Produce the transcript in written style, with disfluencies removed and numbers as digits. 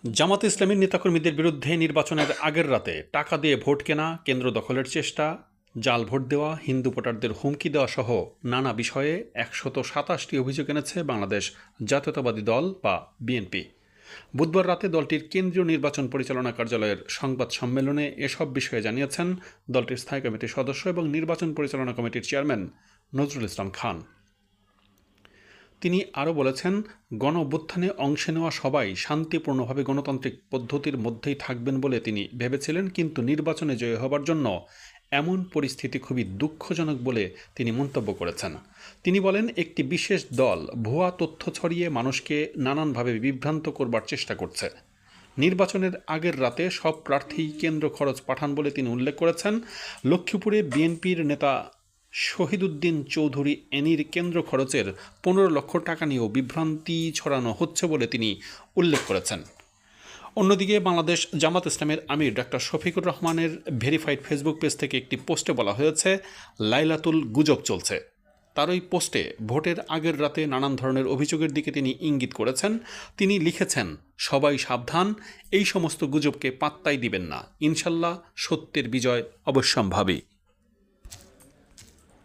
জামাত ইসলামীর নেতাকর্মীদের বিরুদ্ধে নির্বাচনের আগের রাতে টাকা দিয়ে ভোট কেনা, কেন্দ্র দখলের চেষ্টা, জাল ভোট দেওয়া, হিন্দু ভোটারদের হুমকি দেওয়া সহ নানা বিষয়ে ১২৭টি অভিযোগ এনেছে বাংলাদেশ জাতীয়তাবাদী দল বা বিএনপি। বুধবার রাতে দলটির কেন্দ্রীয় নির্বাচন পরিচালনা কার্যালয়ের সংবাদ সম্মেলনে এসব বিষয়ে জানিয়েছেন দলটির স্থায়ী কমিটির সদস্য এবং নির্বাচন পরিচালনা কমিটির চেয়ারম্যান নজরুল ইসলাম খান। তিনি আরও বলেছেন, গণ অভ্যুত্থানে অংশ নেওয়া সবাই শান্তিপূর্ণভাবে গণতান্ত্রিক পদ্ধতির মধ্যেই থাকবেন বলে তিনি ভেবেছিলেন, কিন্তু নির্বাচনে জয়ী হবার জন্য এমন পরিস্থিতি খুবই দুঃখজনক বলে তিনি মন্তব্য করেছেন। তিনি বলেন, একটি বিশেষ দল ভুয়া তথ্য ছড়িয়ে মানুষকে নানানভাবে বিভ্রান্ত করবার চেষ্টা করছে। নির্বাচনের আগের রাতে সব প্রার্থী কেন্দ্র খরচ পাঠান বলে তিনি উল্লেখ করেছেন। লক্ষ্মীপুরে বিএনপির নেতা শহীদউদ্দিন চৌধুরী এনির কেন্দ্র খরচের ১৫ লক্ষ টাকা নিয়েও বিভ্রান্তি ছড়ানো হচ্ছে বলে তিনি উল্লেখ করেছেন। অন্যদিকে বাংলাদেশ জামাত ইসলামের আমির ডাক্তার শফিকুর রহমানের ভেরিফাইড ফেসবুক পেজ থেকে একটি পোস্টে বলা হয়েছে, লাইলাতুল গুজব চলছে। তার ওই পোস্টে ভোটের আগের রাতে নানান ধরনের অভিযোগের দিকে তিনি ইঙ্গিত করেছেন। তিনি লিখেছেন, সবাই সাবধান, এই সমস্ত গুজবকে পাত্তাই দিবেন না, ইনশাল্লাহ সত্যের বিজয় অবশ্যম্ভাবী।